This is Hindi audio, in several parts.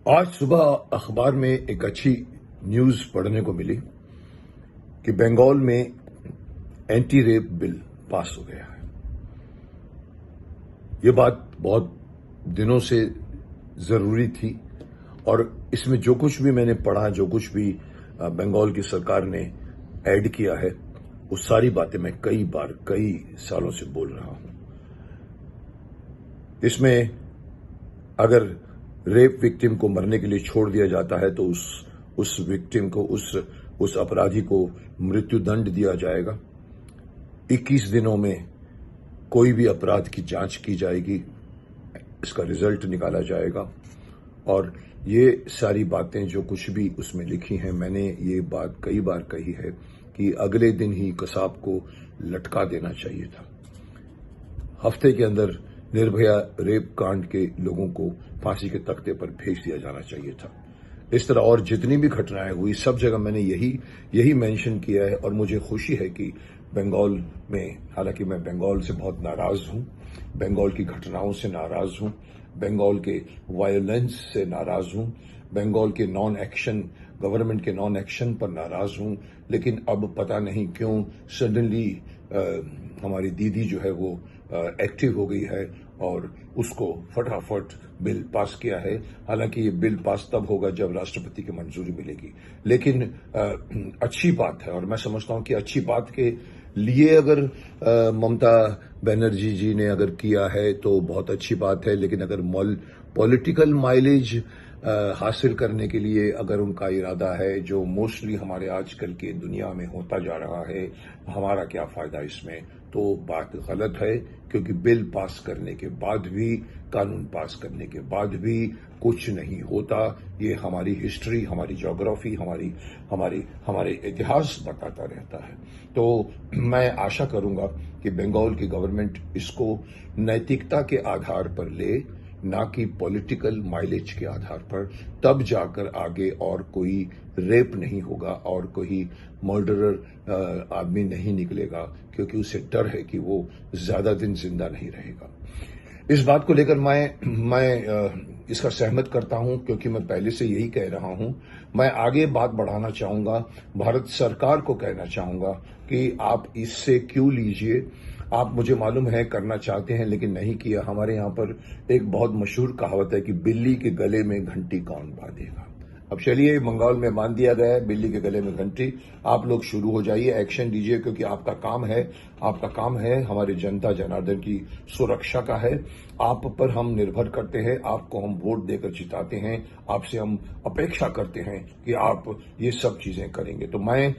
आज सुबह अखबार में एक अच्छी न्यूज पढ़ने को मिली कि बंगाल में एंटी रेप बिल पास हो गया है। ये बात बहुत दिनों से जरूरी थी और इसमें जो कुछ भी मैंने पढ़ा, जो कुछ भी बंगाल की सरकार ने ऐड किया है, वो सारी बातें मैं कई सालों से बोल रहा हूं। इसमें अगर रेप विक्टिम को मरने के लिए छोड़ दिया जाता है तो उस विक्टिम को, उस अपराधी को मृत्यु दंड दिया जाएगा। 21 दिनों में कोई भी अपराध की जांच की जाएगी, इसका रिजल्ट निकाला जाएगा। और ये सारी बातें जो कुछ भी उसमें लिखी हैं, मैंने ये बात कई बार कही है कि अगले दिन ही कसाब को लटका देना चाहिए था। हफ्ते के अंदर निर्भया रेप कांड के लोगों को फांसी के तख्ते पर भेज दिया जाना चाहिए था। इस तरह और जितनी भी घटनाएं हुई, सब जगह मैंने यही मेंशन किया है। और मुझे खुशी है कि बंगाल में, हालांकि मैं बंगाल से बहुत नाराज हूं, बंगाल की घटनाओं से नाराज हूं, बंगाल के वायलेंस से नाराज हूं, बंगाल के गवर्नमेंट के नॉन एक्शन पर नाराज हूं। लेकिन अब पता नहीं क्यों सडनली हमारी दीदी जो है वो एक्टिव हो गई है और उसको फटाफट बिल पास किया है। हालांकि ये बिल पास तब होगा जब राष्ट्रपति की मंजूरी मिलेगी। लेकिन अच्छी बात है और मैं समझता हूं कि अच्छी बात के लिए अगर ममता बनर्जी जी ने अगर किया है तो बहुत अच्छी बात है। लेकिन अगर पॉलिटिकल माइलेज हासिल करने के लिए अगर उनका इरादा है, जो मोस्टली हमारे आजकल के दुनिया में होता जा रहा है, हमारा क्या फायदा इसमें, तो बात गलत है। क्योंकि बिल पास करने के बाद भी, कानून पास करने के बाद भी कुछ नहीं होता। ये हमारी हिस्ट्री, हमारी ज्योग्राफी, हमारे इतिहास बताता रहता है। तो मैं आशा करूंगा कि बंगाल की गवर्नमेंट इसको नैतिकता के आधार पर ले, ना कि पॉलिटिकल माइलेज के आधार पर। तब जाकर आगे और कोई रेप नहीं होगा और कोई मर्डरर आदमी नहीं निकलेगा, क्योंकि उसे डर है कि वो ज्यादा दिन जिंदा नहीं रहेगा। इस बात को लेकर मैं इसका सहमत करता हूं, क्योंकि मैं पहले से यही कह रहा हूं। मैं आगे बात बढ़ाना चाहूंगा, भारत सरकार को कहना चाहूंगा कि आप इससे क्यों लीजिए। आप, मुझे मालूम है, करना चाहते हैं लेकिन नहीं किया। हमारे यहां पर एक बहुत मशहूर कहावत है कि बिल्ली के गले में घंटी कौन बांधेगा। अब चलिए, बंगाल में बांध दिया गया है बिल्ली के गले में घंटी। आप लोग शुरू हो जाइए, एक्शन दीजिए, क्योंकि आपका काम है हमारे जनता जनार्दन की सुरक्षा का है। आप पर हम निर्भर करते हैं, आपको हम वोट देकर जिताते हैं, आपसे हम अपेक्षा करते हैं कि आप ये सब चीजें करेंगे। तो मैं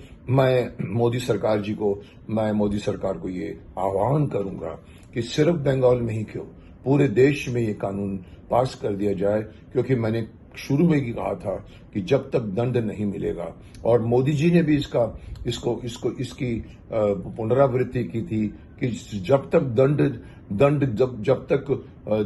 मोदी सरकार को ये आह्वान करूंगा कि सिर्फ बंगाल में ही क्यों, पूरे देश में ये कानून पास कर दिया जाए। क्योंकि मैंने शुरू में ही कहा था कि जब तक दंड नहीं मिलेगा, और मोदी जी ने भी इसकी पुनरावृत्ति की थी कि जब तक जब तक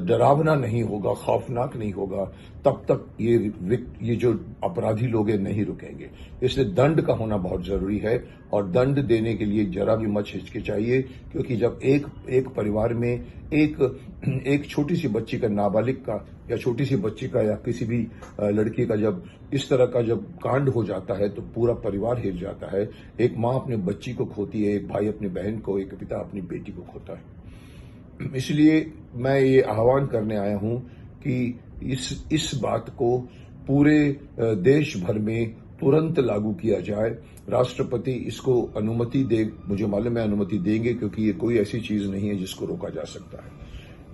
डरावना नहीं होगा, खौफनाक नहीं होगा, तब तक ये जो अपराधी लोग हैं नहीं रुकेंगे। इसलिए दंड का होना बहुत जरूरी है। और दंड देने के लिए जरा भी मत हिचकिचाइए, क्योंकि जब एक परिवार में एक छोटी सी बच्ची का, नाबालिग का, या छोटी सी बच्ची का, या किसी भी लड़की का जब इस तरह का जब कांड हो जाता है तो पूरा परिवार हिल जाता है। एक माँ अपने बच्ची को खोती है, एक भाई अपनी बहन को, एक पिता अपनी बेटी को खोता है। इसलिए मैं ये आह्वान करने आया हूं कि इस बात को पूरे देश भर में तुरंत लागू किया जाए। राष्ट्रपति इसको अनुमति दे, मुझे मालूम है अनुमति देंगे, क्योंकि ये कोई ऐसी चीज नहीं है जिसको रोका जा सकता है।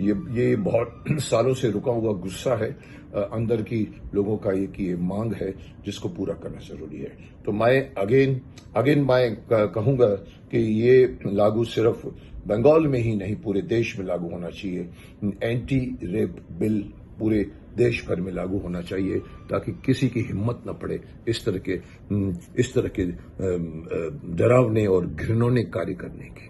ये बहुत सालों से रुका हुआ गुस्सा है अंदर की लोगों का, ये मांग है जिसको पूरा करना जरूरी है। तो मैं अगेन मैं कहूंगा कि ये लागू सिर्फ बंगाल में ही नहीं, पूरे देश में लागू होना चाहिए। एंटी रेप बिल पूरे देश भर में लागू होना चाहिए, ताकि किसी की हिम्मत न पड़े इस तरह के डरावने और घृणोने कार्य करने की।